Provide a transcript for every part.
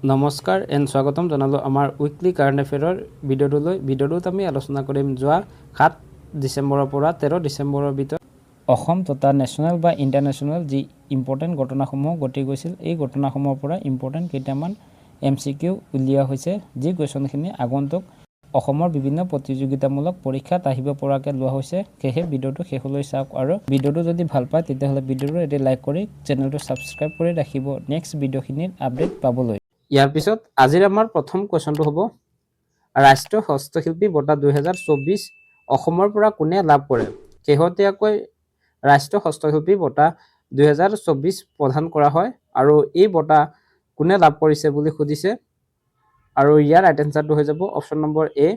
নমস্কাৰ এণ্ড স্বাগতম জনালোঁ আমাৰ উইকলি কাৰেণ্ট এফেয়াৰৰ ভিডিঅ'টোত আমি আলোচনা কৰিম যোৱা 7 ডিচেম্বৰৰ পৰা 13 ডিচেম্বৰৰ ভিতৰত অসম তথা নেশ্যনেল বা ইণ্টাৰনেশ্যনেল যি ইম্পৰ্টেণ্ট ঘটনাসমূহ ঘটি গৈছিল এই ঘটনাসমূহৰ পৰা ইম্পৰ্টেণ্ট কেইটামান MCQ উলিওৱা হৈছে যি কুৱেশ্যনখিনি আগন্তুক অসমৰ বিভিন্ন প্ৰতিযোগিতামূলক পৰীক্ষাত আহিব পৰাকৈ লোৱা হৈছে। সেয়েহে ভিডিঅ'টো শেষলৈ চাওক আৰু ভিডিঅ'টো যদি ভাল পায় তেতিয়াহ'লে ভিডিঅ'টো এটি লাইক কৰি চেনেলটো ছাবস্ক্ৰাইব কৰি ৰাখিব নেক্সট ভিডিঅ'খিনিৰ আপডেট পাবলৈ। ইয়াৰ পিছত আজিৰ আমাৰ প্ৰথম কুৱেশ্যনটো হ'ব ৰাষ্ট্ৰীয় হস্তশিল্পী বঁটা 2024 অসমৰ পৰা কোনে লাভ কৰে? শেহতীয়াকৈ ৰাষ্ট্ৰীয় হস্তশিল্পী বঁটা 2024 প্ৰদান কৰা হয় আৰু এই বঁটা কোনে লাভ কৰিছে বুলি সুধিছে আৰু ইয়াৰ ৰাইট এনসাৰটো হৈ যাব অপশ্যন নম্বৰ এ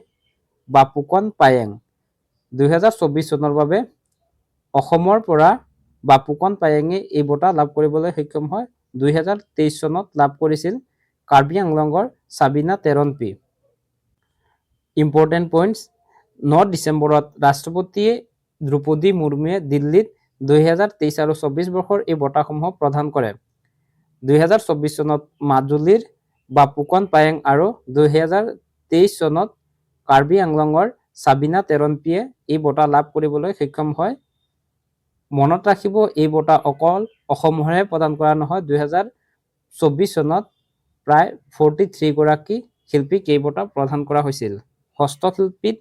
বাপুকন পায়েং। 2024 চনৰ বাবে অসমৰ পৰা বাপুকন পায়েঙে এই বঁটা লাভ কৰিবলৈ সক্ষম হয়। 2023 চনত লাভ কৰিছিল কাৰ্বি আংলঙৰ সাবিনা তেৰনপি। ইম্পৰ্টেণ্ট পইণ্টছ 9 ডিচেম্বৰত ৰাষ্ট্ৰপতিয়ে দ্ৰৌপদী মুৰ্মুৱে দিল্লীত 2023 আৰু 24 বৰ্ষৰ এই বঁটাসমূহ প্ৰদান কৰে। 2024 চনত মাজুলীৰ বাপুকন পায়েং আৰু 2023 চনত কাৰ্বি আংলঙৰ সাবিনা তেৰনপিয়ে এই বঁটা লাভ কৰিবলৈ সক্ষম হয়। মনত ৰাখিব এই বঁটা অকল অসমৰে প্ৰদান কৰা নহয়। 2024 চনত প্ৰায় 43 গৰাকী শিল্পীক এই বঁটা প্ৰদান কৰা হৈছিল। হস্তশিল্পীত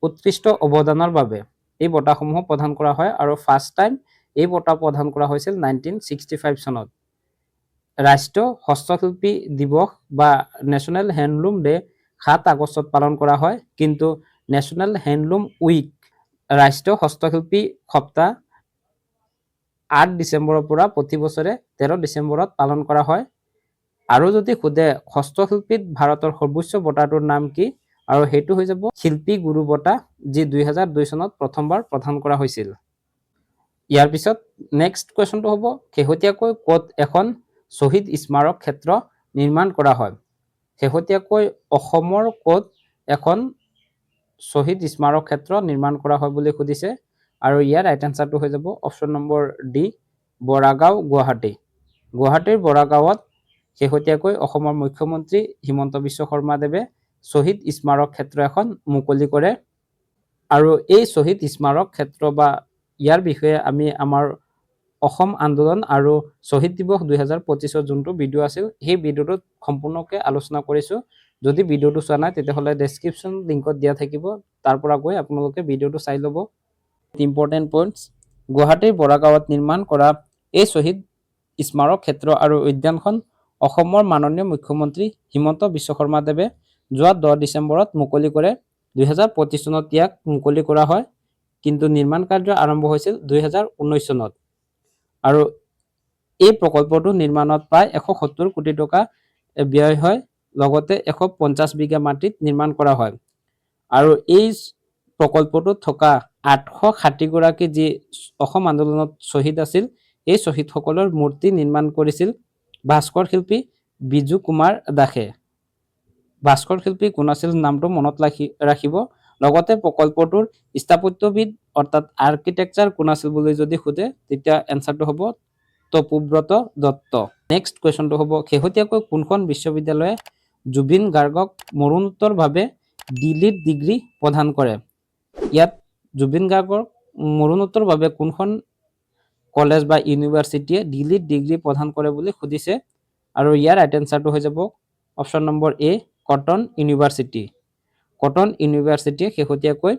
উৎকৃষ্ট অৱদানৰ বাবে এই বঁটাসমূহ প্ৰদান কৰা হয় আৰু ফাৰ্ষ্ট টাইম এই বঁটা প্ৰদান কৰা হৈছিল 1965 চনত। ৰাষ্ট্ৰীয় হস্তশিল্পী দিৱস বা নেশ্যনেল হেণ্ডলুম ডে 7 আগষ্টত পালন কৰা হয়, কিন্তু নেশ্যনেল হেণ্ডলুম উইক ৰাষ্ট্ৰীয় হস্তশিল্পী সপ্তাহ 8 ডিচেম্বৰৰ পৰা প্ৰতি বছৰে 13 ডিচেম্বৰত পালন কৰা হয়। আৰু যদি সোধে হস্তশিল্পীত ভাৰতৰ সৰ্বোচ্চ বঁটাটোৰ নাম কি, আৰু সেইটো হৈ যাব শিল্পী গুৰু বঁটা, যি 2002 চনত প্ৰথমবাৰ প্ৰদান কৰা হৈছিল। ইয়াৰ পিছত নেক্সট কুৱেশ্যনটো হ'ব শেহতীয়াকৈ ক'ত এখন শ্বহীদ স্মাৰক ক্ষেত্ৰ নিৰ্মাণ কৰা হয়? শেহতীয়াকৈ অসমৰ ক'ত এখন শ্বহীদ স্মাৰক ক্ষেত্ৰ নিৰ্মাণ কৰা হয় বুলি সুধিছে আৰু ইয়াৰ ৰাইট এনসাৰটো হৈ যাব option number D Boragaon, Guwahati. গুৱাহাটীৰ বৰাগাঁৱত শেহতীয়াকৈ অসমৰ মুখ্যমন্ত্ৰী হিমন্ত বিশ্ব শৰ্মাদেৱে শ্বহীদ স্মাৰক ক্ষেত্ৰ এখন মুকলি কৰে আৰু এই শ্বহীদ স্মাৰক ক্ষেত্ৰ বা ইয়াৰ বিষয়ে আমি আমাৰ অসম আন্দোলন আৰু শ্বহীদ দিৱস 2025 যোনটো ভিডিঅ' আছিল সেই ভিডিঅ'টোত সম্পূৰ্ণকৈ আলোচনা কৰিছোঁ। যদি ভিডিঅ'টো চোৱা নাই তেতিয়াহ'লে ডেছক্ৰিপশ্যন লিংকত দিয়া থাকিব, তাৰ পৰা গৈ আপোনালোকে ভিডিঅ'টো চাই ল'ব। ইম্পৰ্টেণ্ট পইণ্টছ গুৱাহাটীৰ বৰাগাঁৱত নিৰ্মাণ কৰা এই শ্বহীদ স্মাৰক ক্ষেত্ৰ আৰু উদ্যানখন অসমৰ মাননীয় মুখ্যমন্ত্ৰী হিমন্ত বিশ্ব শৰ্মাদেৱে যোৱা 10 ডিচেম্বৰত মুকলি কৰে। 2025 চনত ইয়াক মুকলি কৰা হয়, কিন্তু নিৰ্মাণ কাৰ্য আৰম্ভ হৈছিল 2019 চনত আৰু এই প্ৰকল্পটো নিৰ্মাণত প্ৰায় 170 কোটি টকা ব্যয় হয়, লগতে 150 বিঘা মাটিত নিৰ্মাণ কৰা হয় আৰু এই প্ৰকল্পটোত থকা 860 গৰাকী যি অসম আন্দোলনত শ্বহীদ আছিল এই শ্বহীদসকলৰ মূৰ্তি নিৰ্মাণ কৰিছিল ভাস্কৰ শিল্পী বিজু কুমাৰ দাসে। ভাস্কৰ শিল্পী কোন আছিল নামটো মনত ৰাখিব। লগতে প্ৰকল্পটোৰ স্থাপত্যবিদ অৰ্থাৎ আৰ্কিটেক্সাৰ কোন আছিল বুলি যদি সোধে তেতিয়া এনসাৰটো হ'ব তপোব্ৰত দত্ত। নেক্সট কুৱেশ্যনটো হ'ব শেহতীয়াকৈ কোনখন বিশ্ববিদ্যালয়ে জুবিন গাৰ্গক মৰণোত্তৰভাৱে ডিলিট ডিগ্ৰী প্ৰদান কৰে? ইয়াত জুবিন গাৰ্গক মৰণোত্তৰভাৱে কোনখন কলেজ বা ইউনিভাৰ্চিটিয়ে ডিলিট ডিগ্ৰী প্ৰদান কৰে বুলি সুধিছে আৰু ইয়াৰ ৰাইট এনসাৰটো হৈ যাব অপশ্যন নম্বৰ এ কটন ইউনিভাৰ্চিটি। কটন ইউনিভাৰ্চিটিয়ে শেহতীয়াকৈ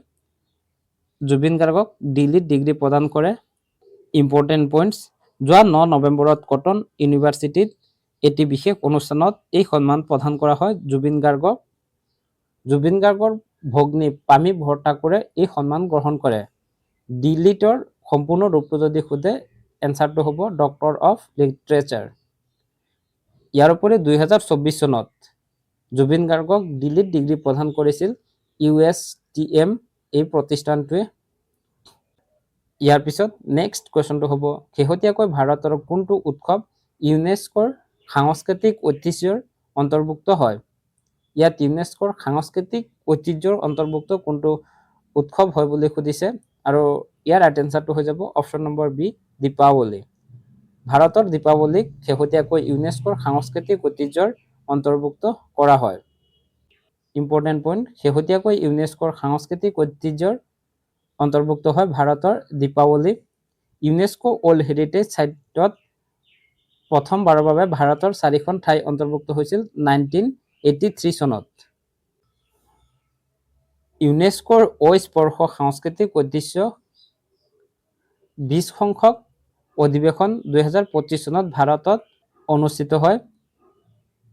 জুবিন গাৰ্গক ডিলিট ডিগ্ৰী প্ৰদান কৰে। ইম্পৰ্টেণ্ট পইণ্টছ যোৱা 9 নৱেম্বৰত কটন ইউনিভাৰ্চিটিত এটি বিশেষ অনুষ্ঠানত এই সন্মান প্ৰদান কৰা হয় জুবিন গাৰ্গক। জুবিন গাৰ্গৰ ভগ্নী পামী ভট্টাচাৰ্যে এই সন্মান গ্ৰহণ কৰে। ডিলিটৰ সম্পূৰ্ণ ৰূপটো যদি সোধে এনসাৰটো হ'ব ডক্টৰ অফ লিটাৰেচাৰ। ইয়াৰ উপৰি 2024 চনত জুবিন গাৰ্গক ডিলিট ডিগ্ৰী প্ৰদান কৰিছিল USTM এই প্ৰতিষ্ঠানটোৱে। ইয়াৰ পিছত নেক্সট কুৱেশ্যনটো হ'ব শেহতীয়াকৈ ভাৰতৰ কোনটো উৎসৱ ইউনেস্কোৰ সাংস্কৃতিক ঐতিহ্যৰ অন্তৰ্ভুক্ত হয়? ইয়াত ইউনেস্কোৰ সাংস্কৃতিক ঐতিহ্যৰ অন্তৰ্ভুক্ত কোনটো উৎসৱ হয় বুলি সুধিছে আৰু ইয়াৰ ৰাইট এনসাৰটো হৈ যাব অপশ্যন নম্বৰ বি দীপাৱলী। ভাৰতৰ দীপাৱলীক শেহতীয়াকৈ ইউনেস্কোৰ সাংস্কৃতিক ঐতিহ্যৰ অন্তৰ্ভুক্ত কৰা হয়। ইম্পৰ্টেণ্ট পইণ্ট, শেহতীয়াকৈ ইউনেস্কোৰ সাংস্কৃতিক ঐতিহ্যৰ অন্তৰ্ভুক্ত হয় ভাৰতৰ দীপাৱলী। ইউনেস্কো ৱৰ্ল্ড হেৰিটেজ চাইটত প্ৰথমবাৰৰ বাবে ভাৰতৰ 4খন ঠাই অন্তৰ্ভুক্ত হৈছিল 1983 চনত। ইউনেস্কোৰ অস্পৰ্শ সাংস্কৃতিক ঐতিহ্য 20 সংখ্যক অধিৱেশন 2025 চনত ভাৰতত অনুষ্ঠিত হয়।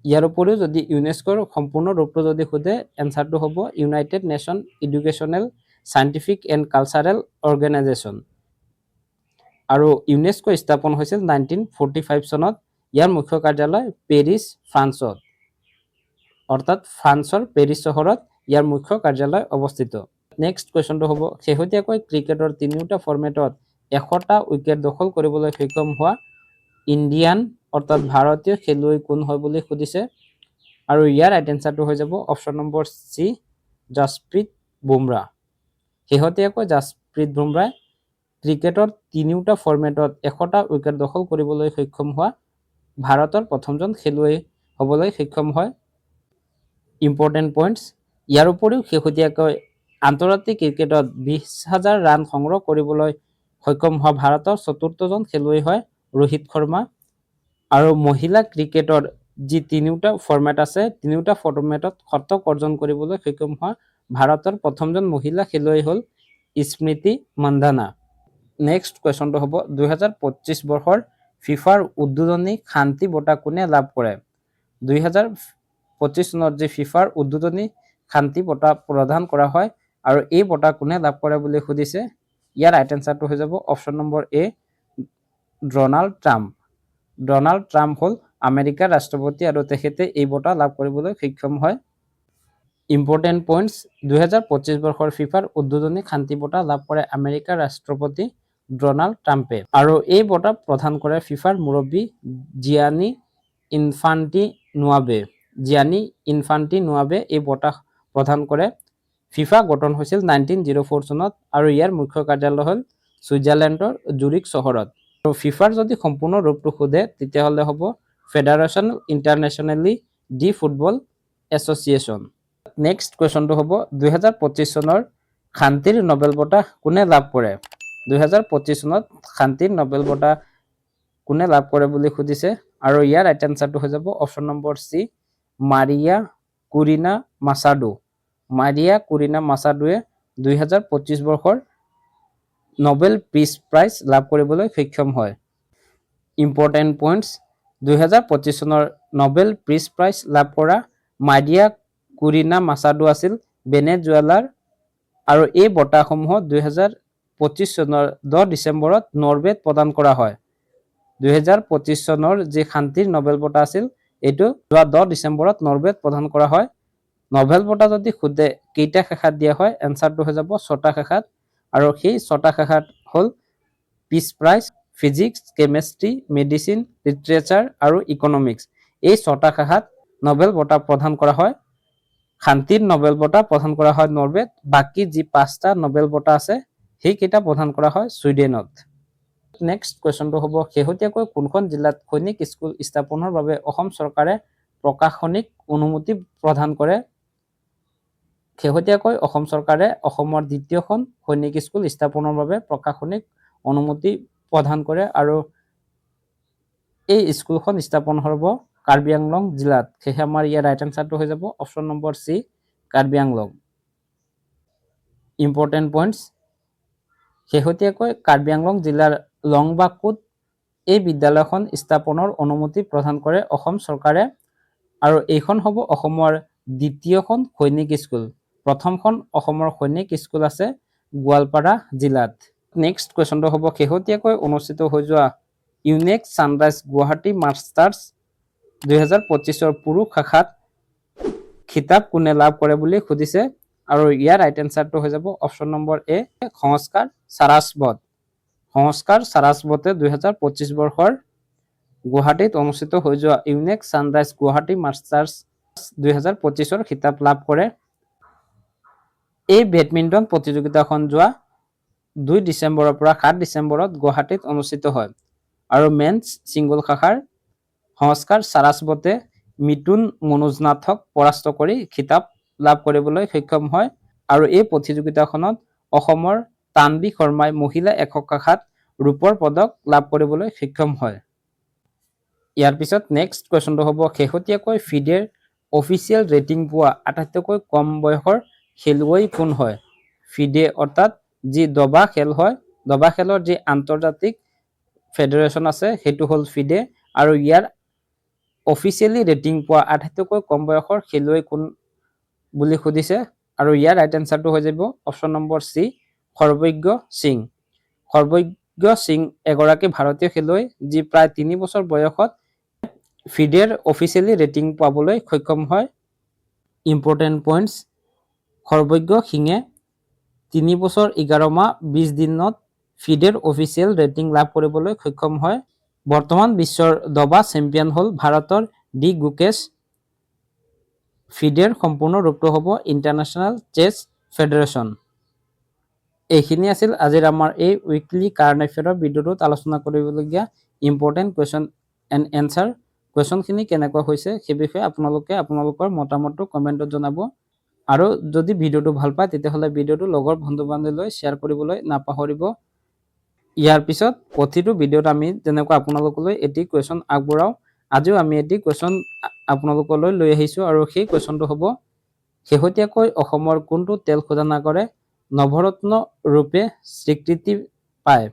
ইয়াৰ উপৰিও যদি ইউনেস্কোৰ সম্পূৰ্ণ ৰূপটো যদি সোধে, এনচাৰটো হ'ব United nation educational scientific and cultural organisation. আৰু ইউনেস্কো স্থাপন হৈছিল 1945 চনত। ইয়াৰ মুখ্য কাৰ্যালয় পেৰিছ, ফ্ৰান্সত, অৰ্থাৎ ফ্ৰান্সৰ পেৰিছ চহৰত ইয়াৰ মুখ্য কাৰ্যালয় অৱস্থিত। নেক্সট কুৱেশ্যনটো হ'ব, শেহতীয়াকৈ ক্ৰিকেটৰ 3টা ফৰ্মেটত 100টা উইকেট দখল কৰিবলৈ সক্ষম হোৱা ইণ্ডিয়ান অৰ্থাৎ ভাৰতীয় খেলুৱৈ কোন হয় বুলি সুধিছে। আৰু ইয়াৰ ৰাইট এনচাৰটো হৈ যাব option number C, Jasprit Bumrah. শেহতীয়াকৈ জাসপ্ৰীত বুমৰাহ ক্ৰিকেটৰ 3টা ফৰ্মেটত 100টা উইকেট দখল কৰিবলৈ সক্ষম হোৱা ভাৰতৰ প্ৰথমজন খেলুৱৈ হ'বলৈ সক্ষম হয়। ইম্পৰ্টেণ্ট পইণ্টছ, ইয়াৰ উপৰিও শেহতীয়াকৈ আন্তৰ্জাতিক ক্ৰিকেটত 20,000 ৰান সংগ্ৰহ কৰিবলৈ সক্ষম হোৱা ভাৰতৰ 4ৰ্থজন খেলুৱৈ হয় ৰোহিত শৰ্মা। আৰু মহিলা ক্ৰিকেটৰ যি 3টা ফৰ্মেট আছে, 3টা ফৰ্মেটত শতক অৰ্জন কৰিবলৈ সক্ষম হোৱা ভাৰতৰ প্ৰথমজন মহিলা খেলুৱৈ হ'ল স্মৃতি মন্ধানা। নেক্সট কুৱেশ্যনটো হ'ব, 2025 বৰ্ষৰ ফিফাৰ উদ্বোধনী শান্তি বঁটা কোনে লাভ কৰে? 2025 চনত যি ফিফাৰ উদ্বোধনী শান্তি বঁটা প্ৰদান কৰা হয় আৰু এই বঁটা কোনে লাভ কৰে বুলি সুধিছে। ইয়াৰ ৰাইট এনচাৰটো হৈ যাব অপশ্যন নম্বৰ এ, ডনাল্ড ট্ৰাম্প। ডনাল্ড ট্ৰাম্প হ'ল আমেৰিকাৰ ৰাষ্ট্ৰপতি আৰু তেখেতে এই বঁটা লাভ কৰিবলৈ সক্ষম হয়। ইম্পৰ্টেণ্ট পইণ্টছ, 2025 বৰ্ষৰ ফিফাৰ উদ্বোধনী শান্তি বঁটা লাভ কৰে আমেৰিকাৰ ৰাষ্ট্ৰপতি ডনাল্ড ট্ৰাম্পে। আৰু এই বঁটা প্ৰদান কৰে ফিফাৰ মুৰব্বী জিয়ানি ইনফান্টিনোৱে। জিয়ানি ইনফান্টিনোৱে এই বঁটা প্ৰদান কৰে। ফিফা গঠন হৈছিল 1904 চনত আৰু ইয়াৰ মুখ্য কাৰ্যালয় হ'ল ছুইজাৰলেণ্ডৰ জুৰিক চহৰত। আৰু ফিফাৰ যদি সম্পূৰ্ণ ৰূপটো সোধে তেতিয়াহ'লে হ'ব Federation Internationale de Football Association. Next কুৱেশ্যনটো হ'ব, 2025 চনৰ শান্তিৰ নোবেল বঁটা কোনে লাভ কৰে? 2025 চনত শান্তিৰ নোবেল বঁটা কোনে লাভ কৰে বুলি সুধিছে। আৰু ইয়াৰ ৰাইট এনচাৰটো হৈ যাব option number C, Maria Corina Machado. Maria Corina মাছাডোৱে 2025 বৰ্ষৰ নোবেল পিছ প্ৰাইজ লাভ কৰিবলৈ সক্ষম হয়। ইম্পৰ্টেণ্ট পইণ্টছ, 2025 চনৰ নোবেল পিছ প্ৰাইজ লাভ কৰা মাৰিয়া কুৰিনা মাছাডো আছিল ভেনেজুৱেলাৰ। আৰু এই বঁটাসমূহ 2025 চনৰ 10 ডিচেম্বৰত নৰৱেত প্ৰদান কৰা হয়। 2025 চনৰ যি শান্তিৰ নোবেল বঁটা আছিল, এইটো যোৱা 10 ডিচেম্বৰত নৰৱেত প্ৰদান কৰা হয়। নোবেল বঁটা যদি সোধে কেইটা শাখাত দিয়া হয়, এনচাৰটো হৈ যাব 6টা শাখাত। আৰু সেই 6টা শাখাত হ'ল peace prize, physics, chemistry, medicine, literature আৰু ইকনমিক্স। এই 6টা শাখাত নোবেল বঁটা প্ৰদান কৰা হয়। শান্তিৰ নোবেল বঁটা প্ৰদান কৰা হয় নৰৱেত। বাকী যি 5টা নোবেল বঁটা আছে সেইকেইটা প্ৰদান কৰা হয় ছুইডেনত। নেক্সট কুৱেশ্যনটো হ'ব, শেহতীয়াকৈ কোনখন জিলাত সৈনিক স্কুল স্থাপনৰ বাবে অসম চৰকাৰে প্ৰশাসনিক অনুমতি প্ৰদান কৰে? শেহতীয়াকৈ অসম চৰকাৰে অসমৰ 2য়খন সৈনিক স্কুল স্থাপনৰ বাবে প্ৰশাসনিক অনুমতি প্ৰদান কৰে আৰু এই স্কুলখন স্থাপন হ'ব কাৰ্বি আংলং জিলাত। সেয়ে আমাৰ ইয়াৰ ৰাইট এনচাৰটো হৈ যাব option number C, Karbi Anglong. Important points, শেহতীয়াকৈ কাৰ্বি আংলং জিলাৰ লংবাকুত এই বিদ্যালয়খন স্থাপনৰ অনুমতি প্ৰদান কৰে অসম চৰকাৰে। আৰু এইখন হ'ব অসমৰ 2য়খন সৈনিক স্কুল। প্ৰথমখন অসমৰ সৈনিক স্কুল আছে গোৱালপাৰা জিলাত। নেক্সট কুৱেশ্যনটো হ'ব, শেহতীয়াকৈ অনুষ্ঠিত হৈ যোৱা ইউনেক ছানৰাইজ গুৱাহাটী মাষ্টাৰ্ছ 2025ৰ পুৰুষ শাখাত খিতাপ কোনে লাভ কৰে বুলি সুধিছে। আৰু ইয়াৰ ৰাইট এনচাৰটো হৈ যাব অপশ্যন নম্বৰ এ, সংস্কাৰ সাৰাস্বত। সংস্কাৰ সাৰাস্বতে 2025 বৰ্ষৰ গুৱাহাটীত অনুষ্ঠিত হৈ যোৱা ইউনেক ছানৰাইজ গুৱাহাটী মাষ্টাৰ্ছ 2025ৰ খিতাপ লাভ কৰে। এই বেডমিণ্টন প্ৰতিযোগিতাখন যোৱা 2 ডিচেম্বৰৰ পৰা 7 ডিচেম্বৰত গুৱাহাটীত অনুষ্ঠিত হয়। আৰু মেন্স ছিংগল শাখাৰ সংস্কাৰ সাৰাস্বতে মিথুন মনোজনাথক পৰাস্ত কৰি খিতাপ লাভ কৰিবলৈ সক্ষম হয় আৰু এই প্ৰতিযোগিতাখনত অসমৰ তানবি শৰ্মাই মহিলা একক শাখাত ৰূপৰ পদক লাভ কৰিবলৈ সক্ষম হয়। ইয়াৰ পিছত নেক্সট কুৱেশ্যনটো হ'ব শেহতীয়াকৈ ফিডেৰ অফিচিয়েল ৰেটিং পোৱা আটাইতকৈ কম বয়সৰ খেলুৱৈ কোন হয়? ফিডে অৰ্থাৎ যি দবা খেল হয়, দবা খেলৰ যি আন্তৰ্জাতিক ফেডাৰেশ্যন আছে সেইটো হ'ল ফিডে আৰু ইয়াৰ অফিচিয়েলি ৰেটিং পোৱা আটাইতকৈ কম বয়সৰ খেলুৱৈ কোন বুলি সুধিছে আৰু ইয়াৰ ৰাইট এনচাৰটো হৈ যাব option number C Sarvagya Singh. Sarvagya Singh এগৰাকী ভাৰতীয় খেলুৱৈ যি প্ৰায় 3 বছৰ বয়সত ফিডেৰ অফিচিয়েলি ৰেটিং পাবলৈ সক্ষম হয়। ইম্পৰ্টেণ্ট পইণ্টছ সৰ্বজ্ঞ সিঙে 3 বছৰ 11 মাহ 20 দিনত ফিডেৰ অফিচিয়েল ৰেটিং লাভ কৰিবলৈ সক্ষম হয়। বৰ্তমান বিশ্বৰ দবা চেম্পিয়ন হ'ল ভাৰতৰ ডি গুকেশ। ফিডেৰ সম্পূৰ্ণ ৰূপটো হ'ব ইণ্টাৰনেশ্যনেল চেছ ফেডাৰেশ্যন। এইখিনি আছিল আজিৰ আমাৰ এই উইকলি কাৰেণ্ট এফেয়াৰৰ ভিডিঅ'টোত আলোচনা কৰিবলগীয়া ইম্পৰ্টেণ্ট কুৱেশ্যন এণ্ড এনচাৰ। কুৱেশ্যনখিনি কেনেকুৱা হৈছে সেই বিষয়ে আপোনালোকে আপোনালোকৰ মতামতটো কমেণ্টত জনাব আৰু যদি ভিডিঅ'টো ভাল পায় তেতিয়াহ'লে ভিডিঅ'টো লগৰ বন্ধু বান্ধৱীলৈ শ্বেয়াৰ কৰিবলৈ নাপাহৰিব। ইয়াৰ পিছত প্ৰতিটো ভিডিঅ'ত আমি যেনেকৈ আপোনালোকলৈ এটি কুৱেশ্যন আগবঢ়াওঁ, আজিও আমি এটি কুৱেশ্যন আপোনালোকলৈ লৈ আহিছোঁ আৰু সেই কুৱেশ্যনটো হ'ব শেহতীয়াকৈ অসমৰ কোনটো তেল শোধনাগাৰে নৱৰত্ন ৰূপে স্বীকৃতি পায়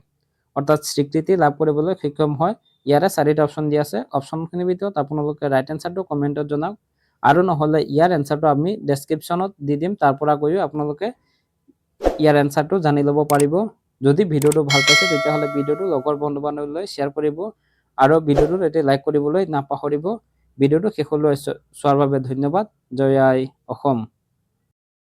অৰ্থাৎ স্বীকৃতি লাভ কৰিবলৈ সক্ষম হয়? ইয়াৰে 4টা অপশ্যন দিয়া আছে। অপশ্যনখিনিৰ ভিতৰত আপোনালোকে ৰাইট এনচাৰটো কমেণ্টত জনাওক আৰু নহ'লে ইয়াৰ এনচাৰটো আমি ডেছক্ৰিপশ্যনত দি দিম, তাৰ পৰা গৈও আপোনালোকে ইয়াৰ এনচাৰটো জানি ল'ব পাৰিব। যদি ভিডিঅ'টো ভাল পাইছে তেতিয়াহ'লে ভিডিঅ'টো লগৰ বন্ধু বান্ধৱীলৈ শ্বেয়াৰ কৰিব আৰু ভিডিঅ'টোত এটি লাইক কৰিবলৈ নাপাহৰিব। ভিডিঅ'টো শেষলৈ চোৱাৰ বাবে ধন্যবাদ। জয় আই অসম।